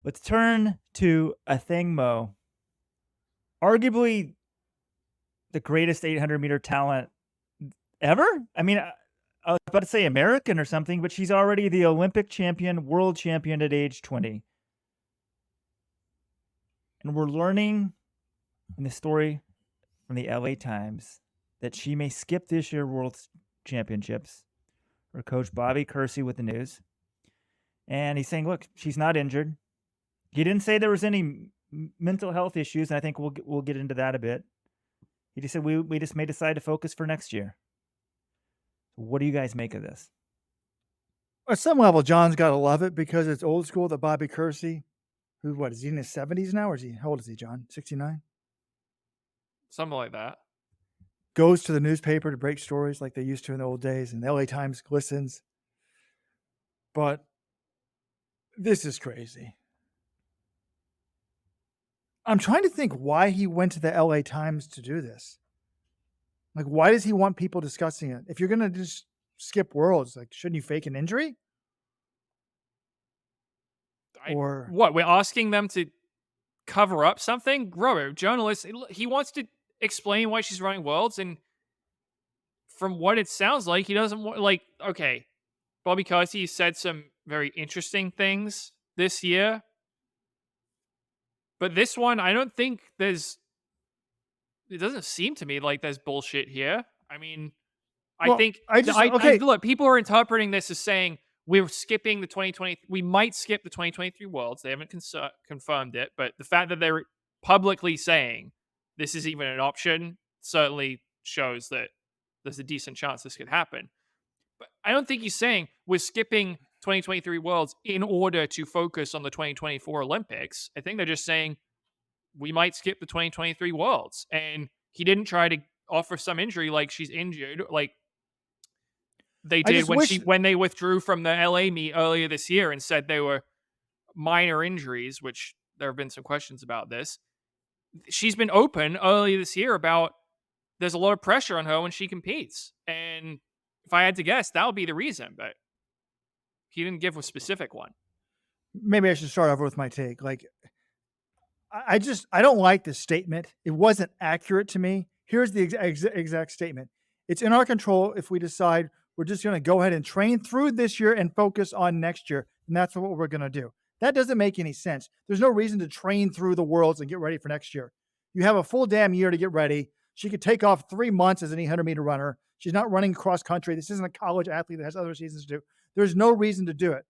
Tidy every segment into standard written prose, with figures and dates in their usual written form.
Let's turn to Athing Mu, arguably the greatest 800-meter talent ever. I mean, I was about to say American or something, but she's already the Olympic champion, world champion at age 20. And we're learning in the story from the LA Times that she may skip this year's World Championships. Her coach, Bobby Kersee, with the news. And he's saying, look, she's not injured. He didn't say there was any mental health issues, and I think we'll get into that a bit. He just said we just may decide to focus for next year. What do you guys make of this? At some level, John's got to love it because it's old school that Bobby Kersee, who, what, is he in his 70s now? Or is he, how old is he, John? 69? Something like that. Goes to the newspaper to break stories like they used to in the old days, and the LA Times glistens. But this is crazy. I'm trying to think why he went to the LA Times to do this. Like, why does he want people discussing it? If you're going to just skip Worlds, like, shouldn't you fake an injury? Or what? We're asking them to cover up something? Robert, journalist, he wants to explain why she's running Worlds, and from what it sounds like, he doesn't want, like, okay, Bobby Kersee said some very interesting things this year, but this one, I don't think it doesn't seem to me like there's bullshit here. I mean, look, people are interpreting this as saying we're skipping the 2020. We might skip the 2023 Worlds. They haven't confirmed it, but the fact that they're publicly saying this is even an option certainly shows that there's a decent chance this could happen. But I don't think he's saying we're skipping 2023 Worlds in order to focus on the 2024 Olympics. I think they're just saying we might skip the 2023 Worlds. And he didn't try to offer some injury like she's injured, like they did when they withdrew from the LA meet earlier this year and said they were minor injuries, which there have been some questions about this. She's been open earlier this year about there's a lot of pressure on her when she competes. And if I had to guess, that would be the reason, but he didn't give a specific one. Maybe I should start over with my take. Like, I don't like this statement. It wasn't accurate to me. Here's the exact statement. It's in our control if we decide we're just going to go ahead and train through this year and focus on next year. And that's what we're going to do. That doesn't make any sense. There's no reason to train through the Worlds and get ready for next year. You have a full damn year to get ready. She could take off 3 months as an 800-meter runner. She's not running cross country. This isn't a college athlete that has other seasons to do. There's no reason to do it.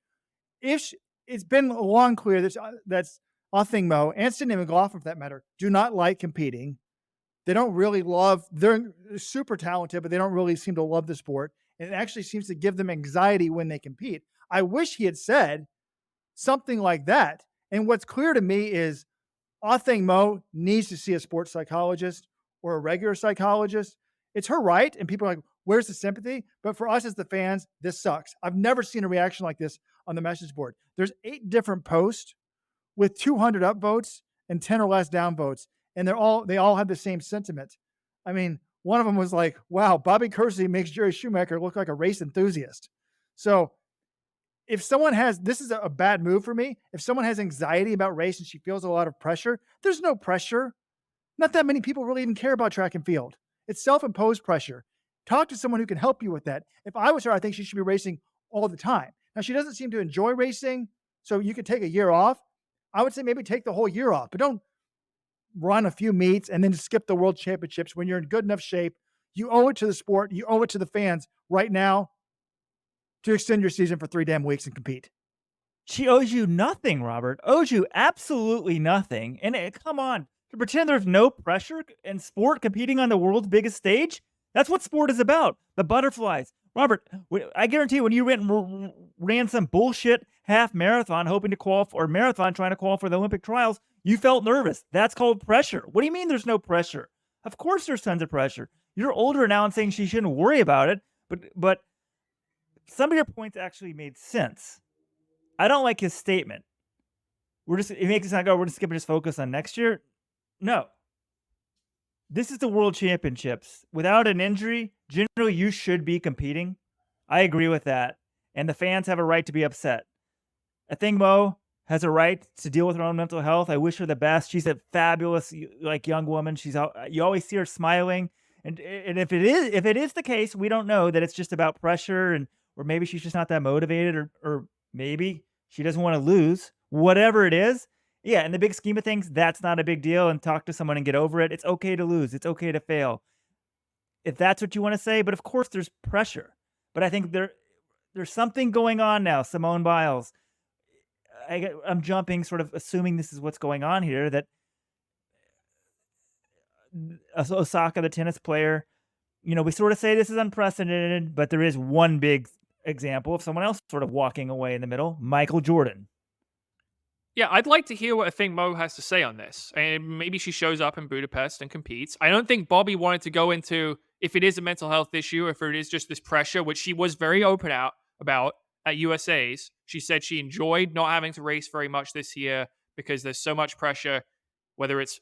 It's been long clear that's Athing Mu and Sydney McLaughlin, for that matter, do not like competing. They don't really they're super talented, but they don't really seem to love the sport. And it actually seems to give them anxiety when they compete. I wish he had said something like that. And what's clear to me is Athing Mu needs to see a sports psychologist or a regular psychologist. It's her right. And people are like, where's the sympathy? But for us as the fans, this sucks. I've never seen a reaction like this on the message board. There's 8 different posts with 200 upvotes and 10 or less downvotes. And they all have the same sentiment. I mean, one of them was like, wow, Bobby Kersee makes Jerry Schumacher look like a race enthusiast. So if someone this is a bad move for me. If someone has anxiety about race and she feels a lot of pressure, there's no pressure. Not that many people really even care about track and field. It's self-imposed pressure. Talk to someone who can help you with that. If I was her, I think she should be racing all the time. Now, she doesn't seem to enjoy racing, so you could take a year off. I would say maybe take the whole year off, but don't run a few meets and then skip the World Championships when you're in good enough shape. You owe it to the sport. You owe it to the fans right now to extend your season for 3 damn weeks and compete. She owes you nothing, Robert. Owes you absolutely nothing. And come on, to pretend there's no pressure in sport competing on the world's biggest stage? That's what sport is about. The butterflies. Robert, I guarantee when you ran some bullshit half marathon hoping to qualify, or marathon trying to qualify for the Olympic trials, you felt nervous. That's called pressure. What do you mean there's no pressure? Of course there's tons of pressure. You're older now and saying she shouldn't worry about it, but some of your points actually made sense. I don't like his statement. It makes it sound like, we're just going to focus on next year. No. This is the World Championships. Without an injury, generally you should be competing. I agree with that. And the fans have a right to be upset. Athing Mu has a right to deal with her own mental health. I wish her the best. She's a fabulous like young woman. You always see her smiling. And if it is the case, we don't know that it's just about pressure and or maybe she's just not that motivated or maybe she doesn't want to lose. Whatever it is, yeah, in the big scheme of things, that's not a big deal and talk to someone and get over it. It's okay to lose. It's okay to fail. If that's what you want to say, but of course there's pressure. But I think there's something going on now, Simone Biles. I'm jumping, sort of assuming this is what's going on here. That Osaka, the tennis player, we sort of say this is unprecedented, but there is one big example of someone else sort of walking away in the middle. Michael Jordan. Yeah, I'd like to hear what Athing Mu has to say on this. And maybe she shows up in Budapest and competes. I don't think Bobby wanted to go into if it is a mental health issue, if it is just this pressure, which she was very open out about at USA's. She said she enjoyed not having to race very much this year because there's so much pressure, whether it's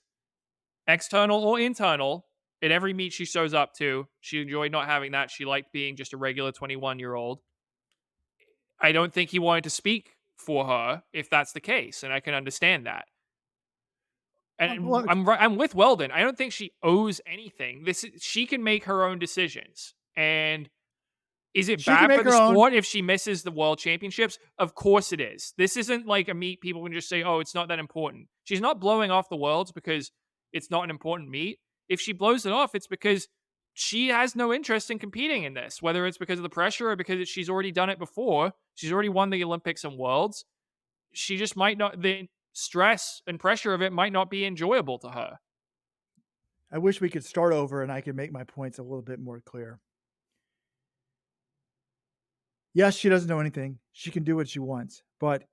external or internal. In every meet she shows up to, she enjoyed not having that. She liked being just a regular 21-year-old. I don't think he wanted to speak for her if that's the case, and I can understand that. And Look, I'm with Weldon. I don't think she owes anything. She can make her own decisions. And is it she can bad for make the her own. sport if she misses the world championships? Of course it is. This isn't like a meet people can just say, "Oh, it's not that important." She's not blowing off the worlds because it's not an important meet. If she blows it off, it's because she has no interest in competing in this, whether it's because of the pressure or because she's already done it before. She's already won the Olympics and worlds. She just might not, the stress and pressure of it might not be enjoyable to her. I wish we could start over and I could make my points a little bit more clear. Yes, she doesn't know anything. She can do what she wants. But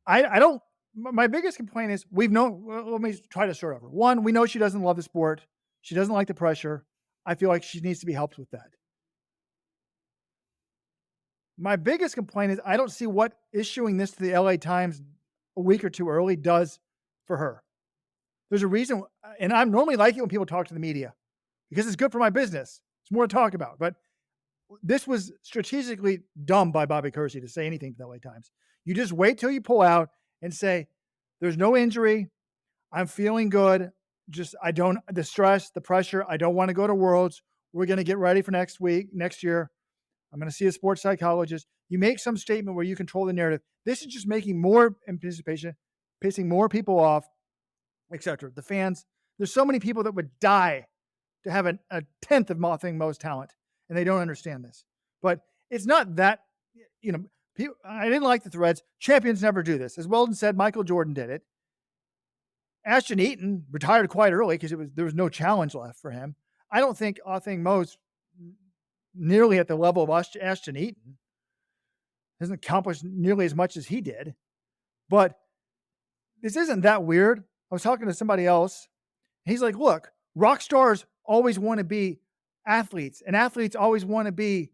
I don't, my biggest complaint is let me try to start over. One, we know she doesn't love the sport. She doesn't like the pressure. I feel like she needs to be helped with that. My biggest complaint is I don't see what issuing this to the LA Times a week or two early does for her. There's a reason, and I'm normally like it when people talk to the media because it's good for my business. It's more to talk about. But this was strategically dumb by Bobby Kersee to say anything to the LA Times. You just wait till you pull out and say, there's no injury. I'm feeling good. The stress, the pressure. I don't want to go to Worlds. We're going to get ready for next year. I'm going to see a sports psychologist. You make some statement where you control the narrative. This is just making more anticipation, pissing more people off, etc. The fans, there's so many people that would die to have a tenth of Athing Mu's talent, and they don't understand this. But it's not that, I didn't like the threads. Champions never do this. As Weldon said, Michael Jordan did it. Ashton Eaton retired quite early because there was no challenge left for him. I don't think Athing Mu's nearly at the level of Ashton Eaton. Hasn't accomplished nearly as much as he did. But this isn't that weird. I was talking to somebody else. He's like, look, rock stars always want to be athletes, and athletes always want to be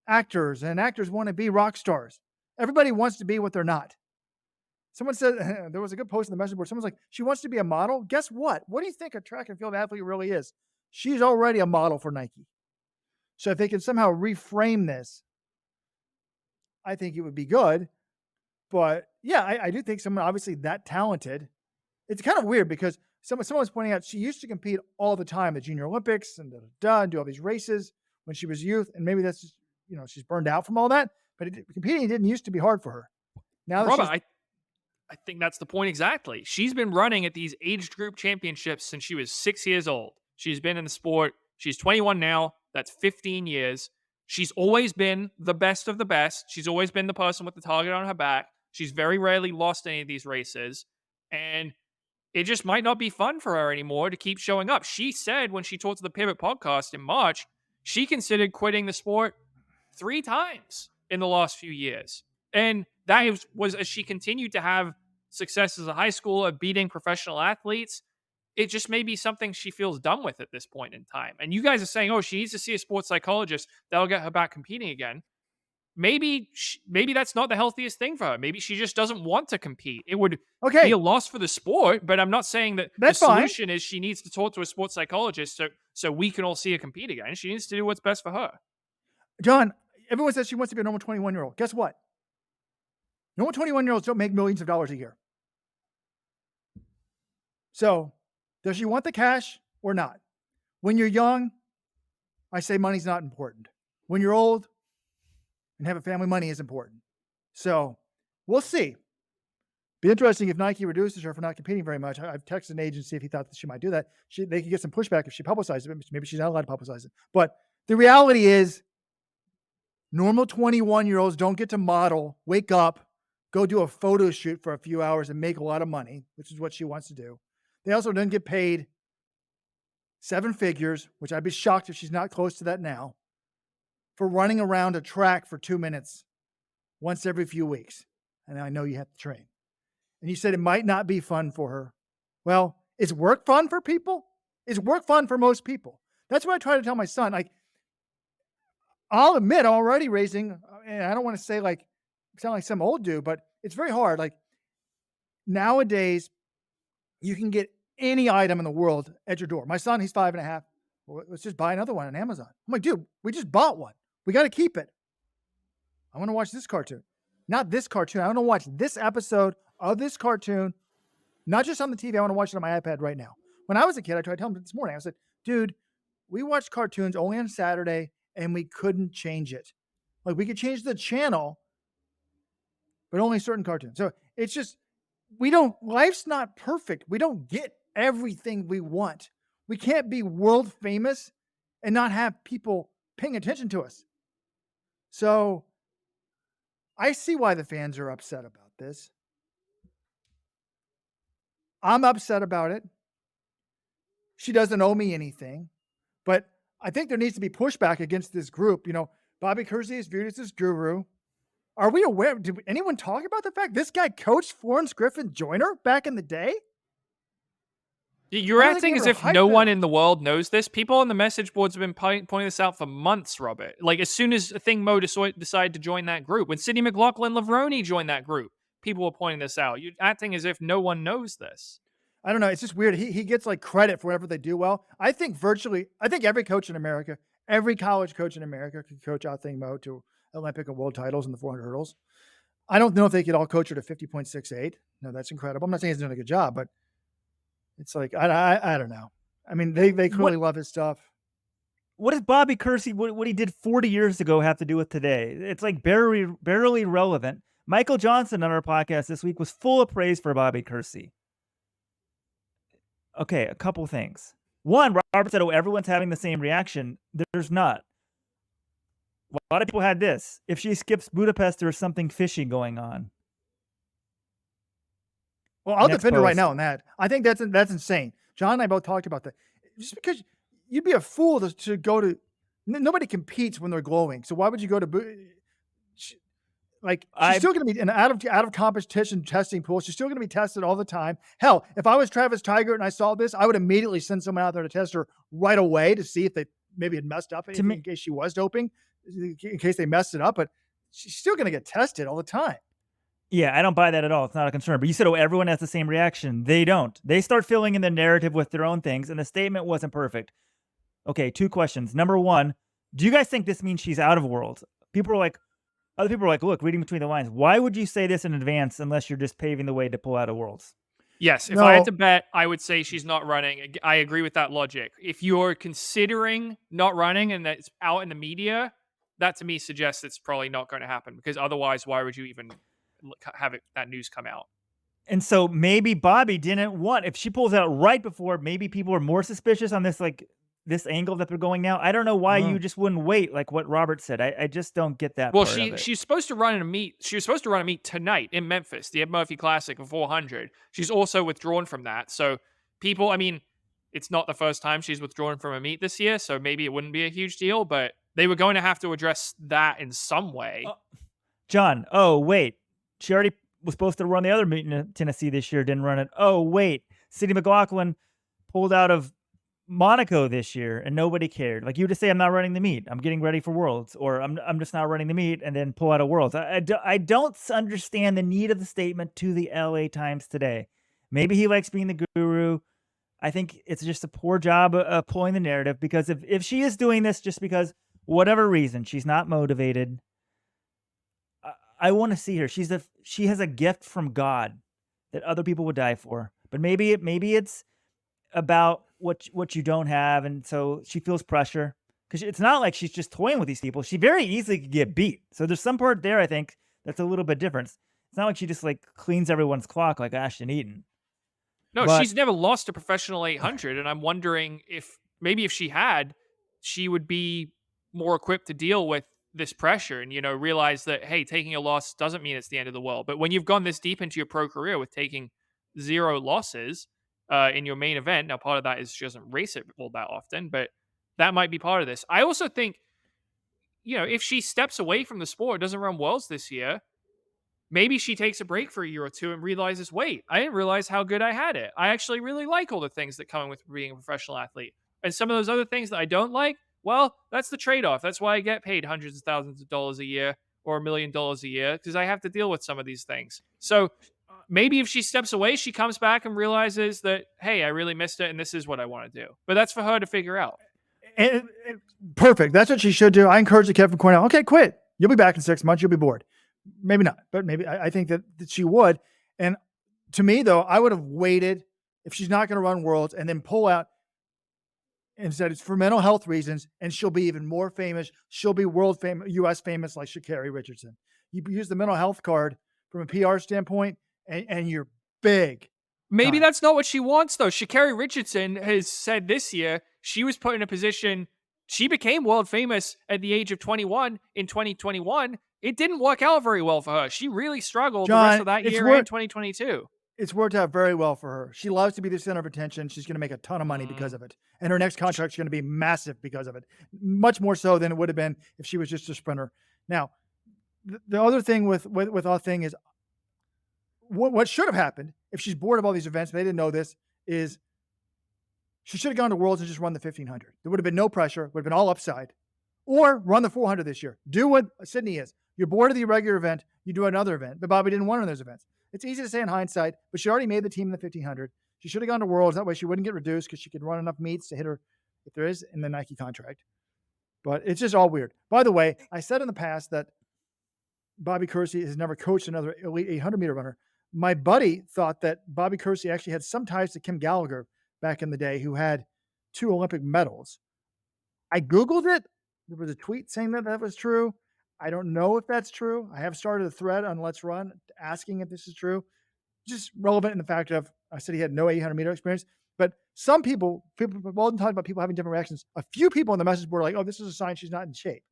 actors, and actors want to be rock stars. Everybody wants to be what they're not. Someone said, there was a good post in the message board. Someone's like, she wants to be a model. Guess what? What do you think a track and field athlete really is? She's already a model for Nike. So if they can somehow reframe this, I think it would be good. But yeah, I do think someone obviously that talented. It's kind of weird because someone was pointing out she used to compete all the time at Junior Olympics and and do all these races when she was youth. And maybe that's just, she's burned out from all that. But competing didn't used to be hard for her. Now Robert, I think that's the point exactly. She's been running at these age group championships since she was 6 years old. She's been in the sport. She's 21 now. That's 15 years. She's always been the best of the best. She's always been the person with the target on her back. She's very rarely lost any of these races. And it just might not be fun for her anymore to keep showing up. She said when she talked to the Pivot podcast in March, she considered quitting the sport 3 times in the last few years. And that was as she continued to have success as a high schooler, beating professional athletes. It just may be something she feels done with at this point in time. And you guys are saying, oh, she needs to see a sports psychologist that'll get her back competing again. Maybe that's not the healthiest thing for her. Maybe she just doesn't want to compete. It would be a loss for the sport, but I'm not saying that that's the solution is she needs to talk to a sports psychologist so we can all see her compete again. She needs to do what's best for her. John, everyone says she wants to be a normal 21-year-old. Guess what? Normal 21-year-olds don't make millions of dollars a year. So, does she want the cash or not? When you're young, I say money's not important. When you're old and have a family, money is important. So, we'll see. Be interesting if Nike reduces her for not competing very much. I've texted an agent to see if he thought that she might do that. They could get some pushback if she publicizes it. Maybe she's not allowed to publicize it. But the reality is, normal 21-year-olds don't get to model, wake up, go do a photo shoot for a few hours and make a lot of money, which is what she wants to do. They also don't get paid 7 figures, which I'd be shocked if she's not close to that now, for running around a track for 2 minutes once every few weeks. And I know you have to train. And you said it might not be fun for her. Well, is work fun for people? Is work fun for most people? That's what I try to tell my son. Like, I'll admit, I'm already raising, and I don't want to say like, sound like some old dude, but it's very hard. Like, nowadays, you can get any item in the world at your door. My son, he's 5.5. Well, let's just buy another one on Amazon. I'm like, dude, we just bought one. We got to keep it. I want to watch this cartoon. Not this cartoon. I want to watch this episode of this cartoon, not just on the TV. I want to watch it on my iPad right now. When I was a kid, I tried to tell him this morning. I said, dude, we watched cartoons only on Saturday and we couldn't change it. Like, we could change the channel, but only certain cartoons. So it's just, life's not perfect. We don't get everything we want. We can't be world famous and not have people paying attention to us. So I see why the fans are upset about this. I'm upset about it. She doesn't owe me anything, but I think there needs to be pushback against this group. You know, Bobby Kersee is viewed as this guru. Are we aware? Did anyone talk about the fact this guy coached Florence Griffin Joyner back in the day? You're acting as if no one in the world knows this. People on the message boards have been pointing this out for months, Robert. Like, as soon as Athing Mu decided to join that group, when Sydney McLaughlin-Levrone joined that group, people were pointing this out. You're acting as if no one knows this. I don't know. It's just weird. He gets like credit for whatever they do well. I think every coach in America, every college coach in America could coach Athing Mu to Olympic and world titles in the 400 hurdles. I don't know if they could all coach her to 50.68. No, that's incredible. I'm not saying he's doing a good job, but it's like, I don't know. I mean, they clearly love his stuff. What does Bobby Kersee, what he did 40 years ago, have to do with today? It's like barely relevant. Michael Johnson on our podcast this week was full of praise for Bobby Kersee. Okay, a couple things. One, Robert said, oh, everyone's having the same reaction. There's not. A lot of people had this. If she skips Budapest, there's something fishy going on. Well, I'll defend her right now on that. I think that's insane. John and I both talked about that. Just because you'd be a fool to go to. Nobody competes when they're glowing. So why would you go to? Like, she's still going to be in out of competition testing pool. She's still going to be tested all the time. Hell, if I was Travis Tiger and I saw this, I would immediately send someone out there to test her right away to see if they maybe had messed up in case she was doping, in case they messed it up. But she's still going to get tested all the time. Yeah, I don't buy that at all. It's not a concern. But you said, oh, everyone has the same reaction. They don't. They start filling in the narrative with their own things, and the statement wasn't perfect. Okay, 2 questions. Number 1, do you guys think this means she's out of Worlds? Other people are like, look, reading between the lines, why would you say this in advance unless you're just paving the way to pull out of Worlds? Yes, if I had to bet, I would say she's not running. I agree with that logic. If you're considering not running and that's out in the media, that to me suggests it's probably not going to happen, because otherwise, why would you even have that news come out? And so maybe Bobby didn't want, if she pulls out right before, maybe people are more suspicious on this, like, this angle that they're going now. I don't know why you just wouldn't wait, like what Robert said. I just don't get that. Well, she's supposed to run a meet. She was supposed to run a meet tonight in Memphis, the Ed Murphy Classic of 400. She's also withdrawn from that. So people, I mean, it's not the first time she's withdrawn from a meet this year, so maybe it wouldn't be a huge deal, but they were going to have to address that in some way. John, oh, wait. She already was supposed to run the other meet in Tennessee this year, didn't run it. Oh, wait. Sydney McLaughlin pulled out of Monaco this year and nobody cared. Like, you just say, I'm not running the meet, I'm getting ready for Worlds, or I'm just not running the meet, and then pull out of Worlds. I don't understand the need of the statement to the LA Times today. Maybe he likes being the guru. I think it's just a poor job of pulling the narrative, because if she is doing this just because whatever reason she's not motivated, I want to see her. She has a gift from God that other people would die for. But maybe it's about what you don't have, and so she feels pressure because it's not like she's just toying with these people. She very easily could get beat. So there's some part there I think that's a little bit different. It's not like she just like cleans everyone's clock like Ashton Eaton. No, But she's never lost a professional 800, and I'm wondering if maybe if she had, she would be more equipped to deal with this pressure and realize that hey, taking a loss doesn't mean it's the end of the world. But when you've gone this deep into your pro career with taking 0 losses in your main event, now part of that is she doesn't race it all that often, but that might be part of this. I also think if she steps away from the sport, doesn't run worlds this year, maybe she takes a break for a year or two and realizes, wait, I didn't realize how good I had it. I actually really like all the things that come with being a professional athlete. And some of those other things that I don't like, well, that's the trade off. That's why I get paid hundreds of thousands of dollars a year or $1 million a year because I have to deal with some of these things. So maybe if she steps away, she comes back and realizes that, hey, I really missed it and this is what I want to do. But that's for her to figure out. Perfect. That's what she should do. I encourage the kid from Cornell. Okay, quit. You'll be back in 6 months. You'll be bored. Maybe not, but maybe I think that she would. And to me, though, I would have waited if she's not going to run worlds and then pull out and said it's for mental health reasons, and she'll be even more famous. She'll be world famous, U.S. famous like Sha'Carri Richardson. You use the mental health card from a PR standpoint, and you're big. Maybe that's not what she wants, though. Sha'Carri Richardson has said this year she was put in a position. She became world famous at the age of 21 in 2021. It didn't work out very well for her. She really struggled the rest of that year in 2022. It's worked out very well for her. She loves to be the center of attention. She's going to make a ton of money because of it. And her next contract is going to be massive because of it. Much more so than it would have been if she was just a sprinter. Now, the other thing with Athing is what should have happened if she's bored of all these events, they didn't know this, is she should have gone to Worlds and just run the 1500. There would have been no pressure, would have been all upside. Or run the 400 this year. Do what Sydney is. You're bored of the regular event, you do another event. But Bobby didn't want one of those events. It's easy to say in hindsight, but she already made the team in the 1500. She should have gone to Worlds. That way she wouldn't get reduced because she could run enough meets to hit her, if there is, in the Nike contract. But it's just all weird. By the way, I said in the past that Bobby Kersee has never coached another elite 800-meter runner. My buddy thought that Bobby Kersee actually had some ties to Kim Gallagher back in the day, who had 2 Olympic medals. I Googled it. There was a tweet saying that was true. I don't know if that's true. I have started a thread on Let's Run asking if this is true. Just relevant in the fact of, I said he had no 800-meter experience. But some people all talking about people having different reactions. A few people in the message board are like, oh, this is a sign she's not in shape.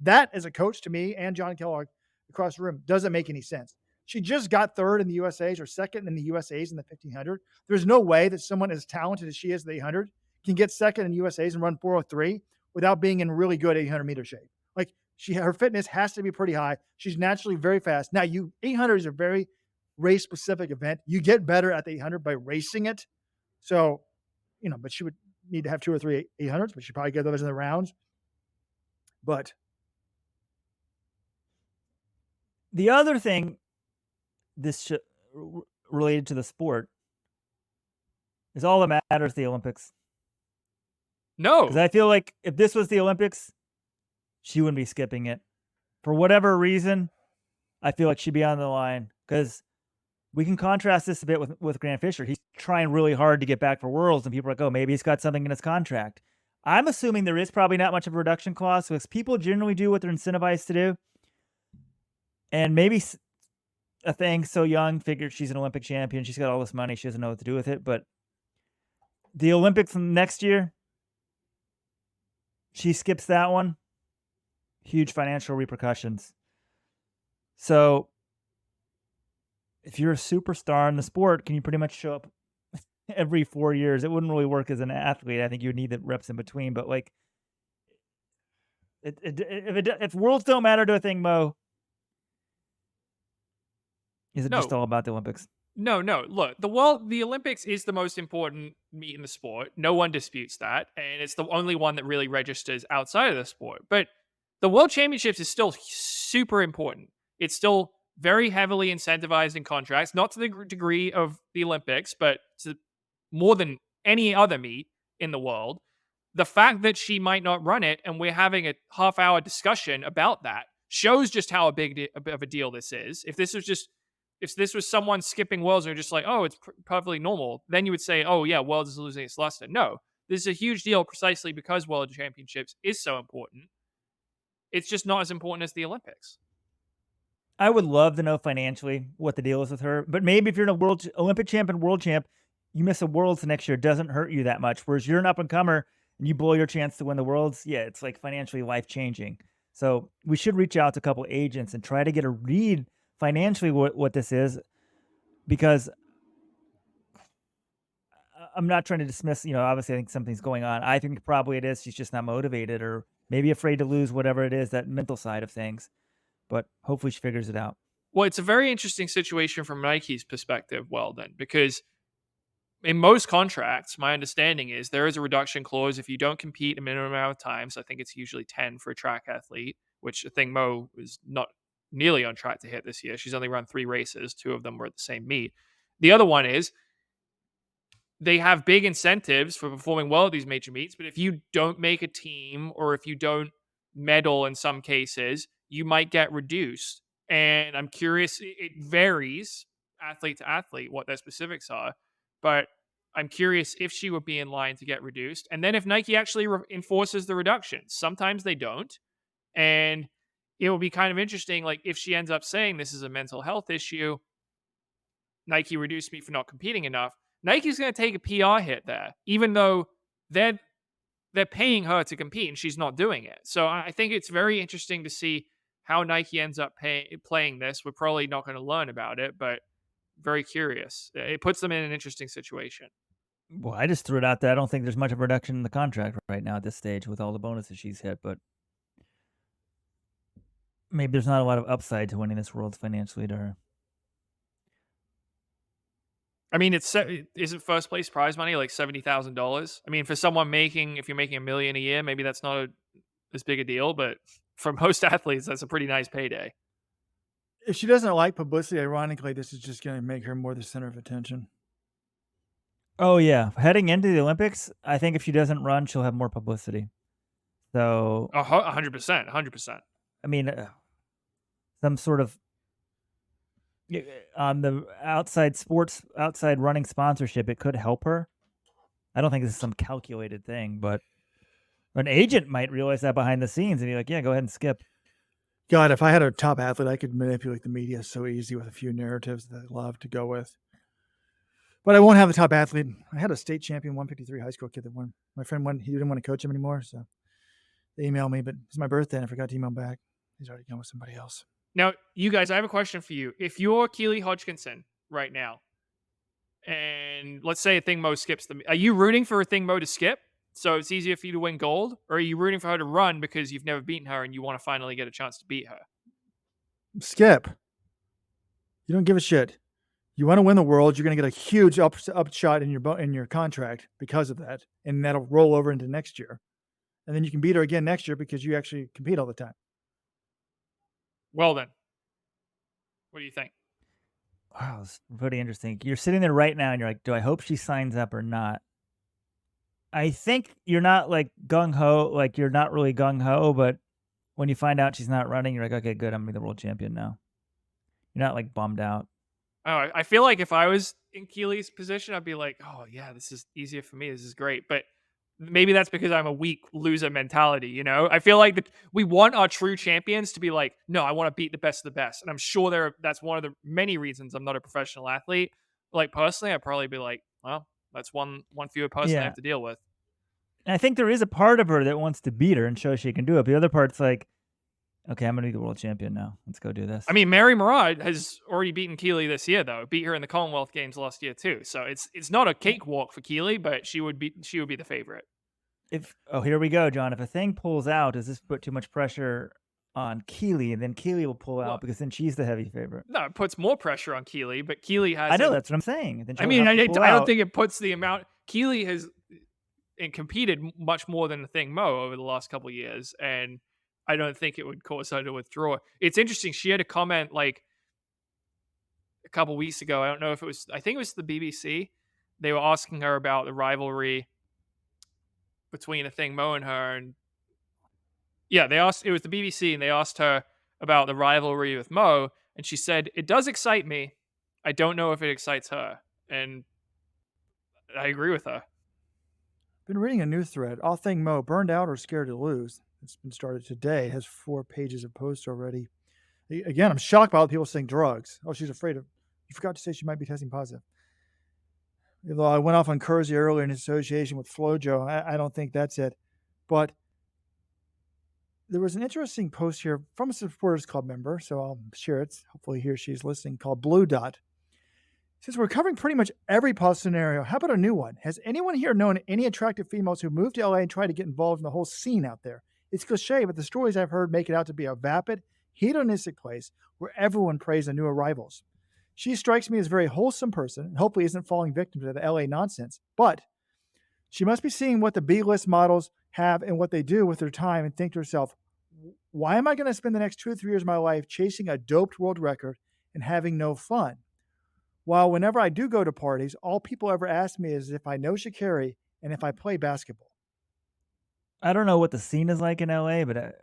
That, as a coach to me and John Kellogg across the room, doesn't make any sense. She just got third in the USAs or second in the USAs in the 1500. There's no way that someone as talented as she is in the 800 can get second in USAs and run 403 without being in really good 800-meter shape. Like, her fitness has to be pretty high. She's naturally very fast. Now, 800 is a very race-specific event. You get better at the 800 by racing it. So, but she would need to have 2 or 3 800s, but she'd probably get those in the rounds. But the other thing related to the sport is all that matters the Olympics. No. Because I feel like if this was the Olympics, she wouldn't be skipping it. For whatever reason, I feel like she'd be on the line. Because we can contrast this a bit with Grant Fisher. He's trying really hard to get back for Worlds, and people are like, oh, maybe he's got something in his contract. I'm assuming there is probably not much of a reduction clause, because people generally do what they're incentivized to do. And maybe Athing, so young, figured she's an Olympic champion. She's got all this money. She doesn't know what to do with it. But the Olympics next year, she skips that one. Huge financial repercussions. So if you're a superstar in the sport, can you pretty much show up every 4 years? It wouldn't really work as an athlete. I think you would need the reps in between. But like, if Worlds don't matter to Athing Mu, is it just all about the Olympics? No. Look, the Olympics is the most important meet in the sport. No one disputes that. And it's the only one that really registers outside of the sport. But the World Championships is still super important. It's still very heavily incentivized in contracts, not to the degree of the Olympics, but to more than any other meet in the world. The fact that she might not run it, and we're having a half-hour discussion about that, shows just how of a deal this is. If this was someone skipping Worlds and you're just like, oh, it's perfectly normal, then you would say, oh yeah, Worlds is losing its luster. No, this is a huge deal precisely because World Championships is so important. It's just not as important as the Olympics. I would love to know financially what the deal is with her, but maybe if you're a Olympic champ and world champ, you miss a worlds the next year, it doesn't hurt you that much. Whereas you're an up and comer and you blow your chance to win the worlds, yeah, it's like financially life changing. So we should reach out to a couple agents and try to get a read financially what this is, because I'm not trying to dismiss, obviously I think something's going on. I think probably it is. She's just not motivated or maybe afraid to lose whatever it is, that mental side of things. But hopefully she figures it out. Well, it's a very interesting situation from Nike's perspective, because in most contracts, my understanding is there is a reduction clause if you don't compete a minimum amount of times. I think it's usually 10 for a track athlete, which Athing Mu is not nearly on track to hit this year. She's only run 3 races. 2 of them were at the same meet. The other one is they have big incentives for performing well at these major meets, but if you don't make a team or if you don't medal in some cases, you might get reduced. And I'm curious, it varies athlete to athlete what their specifics are, but I'm curious if she would be in line to get reduced. And then if Nike actually enforces the reductions, sometimes they don't. And it will be kind of interesting, like if she ends up saying this is a mental health issue, Nike reduced me for not competing enough. Nike's going to take a PR hit there, even though they're paying her to compete and she's not doing it. So I think it's very interesting to see how Nike ends up playing this. We're probably not going to learn about it, but very curious. It puts them in an interesting situation. Well, I just threw it out there. I don't think there's much of a reduction in the contract right now at this stage with all the bonuses she's hit, but maybe there's not a lot of upside to winning this world's financially to her. I mean, isn't first place prize money like $70,000? I mean, for someone if you're making $1 million a year, maybe that's not as big a deal, but for most athletes, that's a pretty nice payday. If she doesn't like publicity, ironically, this is just going to make her more the center of attention. Oh yeah, heading into the Olympics, I think if she doesn't run, she'll have more publicity. So 100%, 100%. I mean, some sort of on the outside running sponsorship, it could help her. I don't think this is some calculated thing, but an agent might realize that behind the scenes and be like, yeah, go ahead and skip. God, if I had a top athlete, I could manipulate the media so easy with a few narratives that I love to go with. But I won't have the top athlete. I had a state champion 153 high school kid that won. My friend won. He didn't want to coach him anymore, so they emailed me, but it's my birthday and I forgot to email him back. He's already gone with somebody else. Now, you guys, I have a question for you. If you're Keely Hodgkinson right now, and let's say Athing Mu skips are you rooting for Athing Mu to skip so it's easier for you to win gold? Or are you rooting for her to run because you've never beaten her and you want to finally get a chance to beat her? Skip. You don't give a shit. You want to win the world, you're going to get a huge upshot in your contract because of that, and that'll roll over into next year. And then you can beat her again next year because you actually compete all the time. Well then, what do you think? Wow, it's pretty interesting. You're sitting there right now and you're like, do I hope she signs up or not? I think you're not like gung-ho, like you're not really gung-ho, but when you find out she's not running, you're like, okay, good, I'm going to be the world champion now. You're not like bummed out. Oh, I feel like if I was in Keely's position, I'd be like, oh yeah, this is easier for me. This is great. But maybe that's because I'm a weak loser mentality, I feel like we want our true champions to be like, no, I want to beat the best of the best. And I'm sure that's one of the many reasons I'm not a professional athlete. Like personally, I'd probably be like, well, that's one fewer person I have to deal with. And I think there is a part of her that wants to beat her and show she can do it. But the other part's like, okay, I'm going to be the world champion now. Let's go do this. I mean, Mary Murad has already beaten Keely this year, though. Beat her in the Commonwealth Games last year, too. So it's not a cakewalk for Keely, but she would be the favorite. Here we go, John. If a thing pulls out, does this put too much pressure on Keely? And then Keely will pull out because then she's the heavy favorite. No, it puts more pressure on Keely, but Keely has... I know, that's what I'm saying. I mean, I don't think it puts the amount... Keely has competed much more than Athing Mu over the last couple of years, and I don't think it would cause her to withdraw. It's interesting. She had a comment like a couple weeks ago. I don't know if it was, I think it was the BBC. They were asking her about the rivalry between Athing Mu and her. And yeah, it was the BBC, and they asked her about the rivalry with Mo, and she said, "It does excite me. I don't know if it excites her." And I agree with her. Been reading a new thread. Athing Mu, burned out or scared to lose. It's been started today. It has 4 pages of posts already. Again, I'm shocked by all the people saying drugs. Oh, she's afraid of. You forgot to say she might be testing positive. Although I went off on Kersee earlier in association with FloJo, I don't think that's it. But there was an interesting post here from a Supporters Club member, so I'll share it. Hopefully he or she's listening, called Blue Dot. Since we're covering pretty much every possible scenario, how about a new one? Has anyone here known any attractive females who moved to LA and tried to get involved in the whole scene out there? It's cliche, but the stories I've heard make it out to be a vapid, hedonistic place where everyone prays the new arrivals. She strikes me as a very wholesome person and hopefully isn't falling victim to the LA nonsense. But she must be seeing what the B-list models have and what they do with their time and think to herself, why am I going to spend the next 2 or 3 years of my life chasing a doped world record and having no fun? While whenever I do go to parties, all people ever ask me is if I know Sha'Carri and if I play basketball. I don't know what the scene is like in LA, but I'm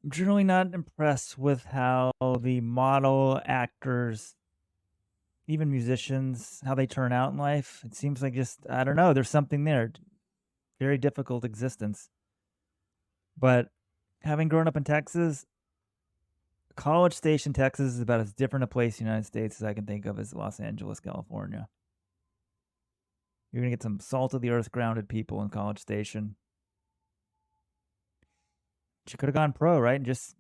generally not impressed with how the model actors, even musicians, how they turn out in life. It seems like just, I don't know, there's something there. Very difficult existence. But having grown up in Texas, College Station, Texas is about as different a place in the United States as I can think of as Los Angeles, California. You're going to get some salt of the earth grounded people in College Station. She could have gone pro, right? And just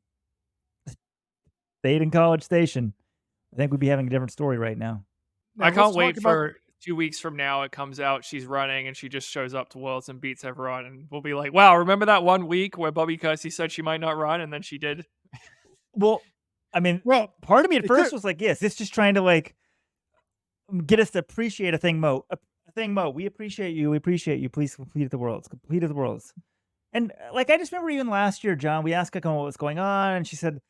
stayed in College Station. I think we'd be having a different story right now. I can't wait for 2 weeks from now. It comes out, she's running, and she just shows up to Worlds and beats everyone. And we'll be like, wow, remember that 1 week where Bobby Kersee said she might not run, and then she did? Well, I mean, part of me at first was like, yes, it's just trying to like get us to appreciate Athing Mu. Athing Mu, we appreciate you. We appreciate you. Please complete the Worlds. Complete the Worlds. And like, I just remember even last year, John, we asked her what was going on, and she said,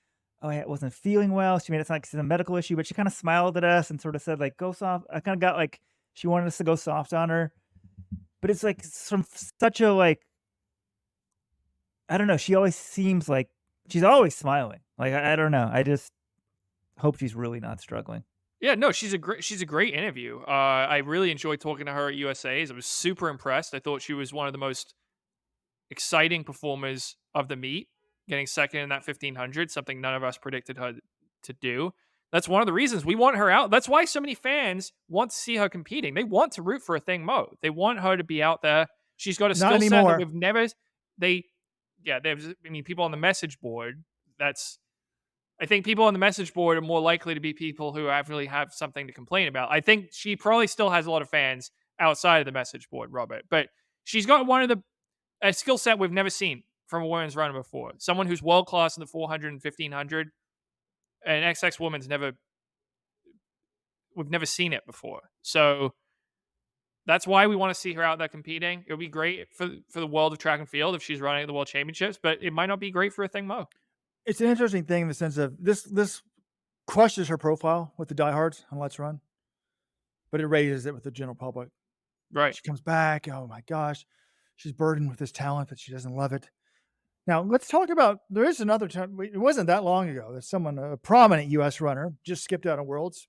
oh, I wasn't feeling well. She made it sound like it's a medical issue, but she kind of smiled at us and sort of said, like, go soft. I kind of got like, she wanted us to go soft on her. But it's like from such a like, I don't know. She always seems like she's always smiling. Like, I don't know. I just hope she's really not struggling. Yeah, no, she's a great interview. I really enjoyed talking to her at USA's. I was super impressed. I thought she was one of the most exciting performers of the meet, getting second in that 1500, something none of us predicted her to do. That's one of the reasons we want her out. That's why so many fans want to see her competing. They want to root for Athing Mu. They want her to be out there. She's got a skill set that we've never. People on the message board. I think people on the message board are more likely to be people who really have something to complain about. I think she probably still has a lot of fans outside of the message board, Robert. But she's got a skill set we've never seen from a women's runner before. Someone who's world class in the 400 and 1500. An XX woman's we've never seen it before. So that's why we want to see her out there competing. It would be great for the world of track and field if she's running at the World Championships, but it might not be great for Athing Mu. It's an interesting thing in the sense of this crushes her profile with the diehards on Let's Run, but it raises it with the general public. Right. She comes back. Oh my gosh, she's burdened with this talent, but she doesn't love it. Now let's talk about. There is another time. It wasn't that long ago that someone, a prominent U.S. runner, just skipped out of Worlds.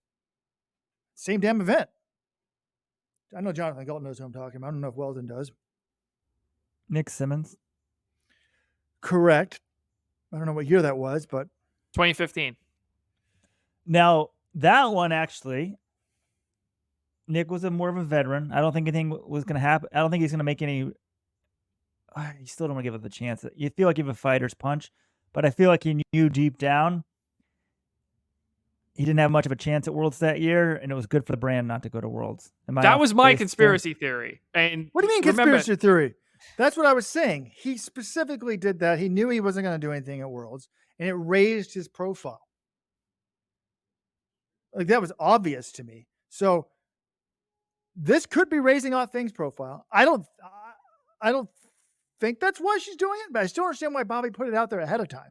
Same damn event. I know Jonathan Galt knows who I'm talking about. I don't know if Weldon does. Nick Simmons. Correct. I don't know what year that was, but 2015. Now, that one actually, Nick was more of a veteran. I don't think anything was going to happen. I don't think he's going to make any. You still don't want to give it the chance. You feel like you have a fighter's punch, but I feel like he knew deep down he didn't have much of a chance at Worlds that year, and it was good for the brand not to go to Worlds. That was my conspiracy theory. And what do you mean conspiracy theory? That's what I was saying. He specifically did that. He knew he wasn't going to do anything at Worlds, and it raised his profile. Like, that was obvious to me. So this could be raising Athing's profile. I don't think that's why she's doing it, but I still understand why Bobby put it out there ahead of time.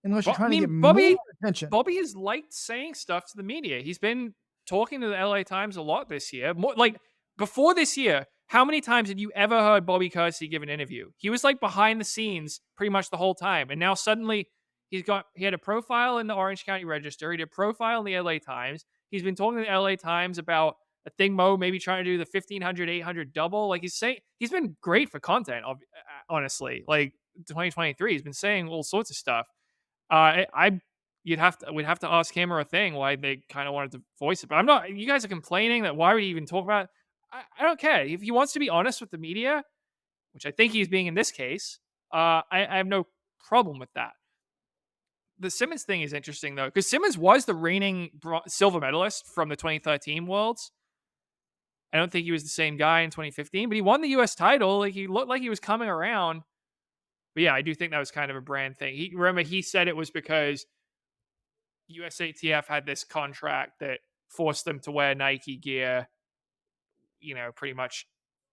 Unless you're trying to get more attention. Bobby has liked saying stuff to the media. He's been talking to the LA Times a lot this year. More, like, before this year, how many times had you ever heard Bobby Kersee give an interview? He was like behind the scenes pretty much the whole time. And now suddenly He had a profile in the Orange County Register. He did a profile in the LA Times. He's been talking to the LA Times about Athing Mu maybe trying to do the 1500, 800 double. Like he's been great for content. Honestly, like 2023, he's been saying all sorts of stuff. I we'd have to ask him or a thing why they kind of wanted to voice it. But I'm not. You guys are complaining that why would he even talk about it? I don't care if he wants to be honest with the media, which I think he's being in this case. I have no problem with that. The Simmons thing is interesting though, because Simmons was the reigning silver medalist from the 2013 Worlds. I don't think he was the same guy in 2015, but he won the U.S. title. Like he looked like he was coming around. But yeah, I do think that was kind of a brand thing. He said it was because USATF had this contract that forced them to wear Nike gear, pretty much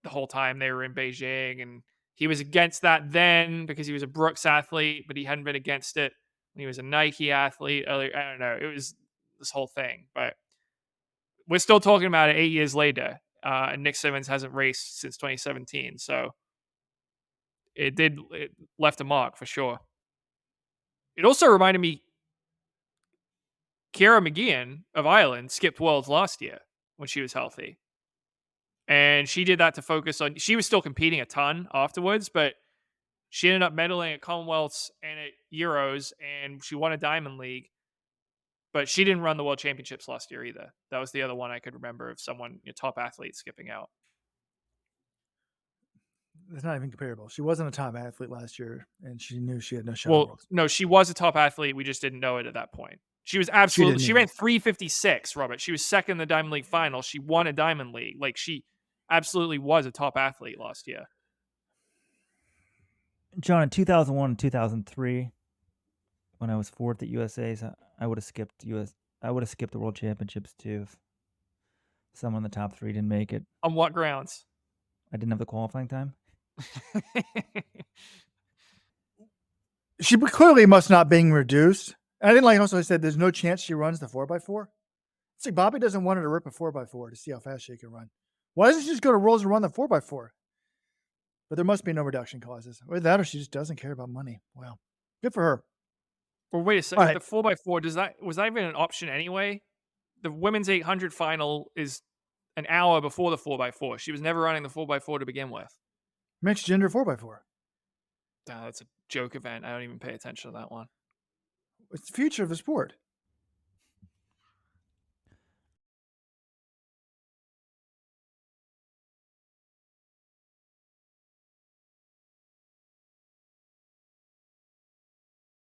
the whole time they were in Beijing. And he was against that then because he was a Brooks athlete, but he hadn't been against it when he was a Nike athlete earlier. I don't know. It was this whole thing, but we're still talking about it 8 years later. And Nick Simmons hasn't raced since 2017. So it left a mark for sure. It also reminded me, Ciara McGeehan of Ireland skipped Worlds last year when she was healthy. And she did that to focus on, she was still competing a ton afterwards, but she ended up medaling at Commonwealths and at Euros, and she won a Diamond League. But she didn't run the World Championships last year either. That was the other one I could remember of someone, top athlete, skipping out. It's not even comparable. She wasn't a top athlete last year, and she knew she had no shot. Well, no, she was a top athlete. We just didn't know it at that point. She was absolutely. She ran 3:56, Robert. She was second in the Diamond League final. She won a Diamond League. Like she absolutely was a top athlete last year. John, in 2001 and 2003, when I was fourth at USA's, I would have skipped the World Championships too if someone in the top three didn't make it. On what grounds? I didn't have the qualifying time. She clearly must not being reduced. And I didn't like also I said there's no chance she runs the 4x4. It's like Bobby doesn't want her to rip a 4x4 to see how fast she can run. Why doesn't she just go to Rolls and run the 4x4? But there must be no reduction clauses. Or that, or she just doesn't care about money. Well, good for her. Well, wait a second. Right. The 4x4, was that even an option anyway? The women's 800 final is an hour before the 4x4. She was never running the 4x4 to begin with. Mixed gender 4x4. Oh, that's a joke event. I don't even pay attention to that one. It's the future of the sport.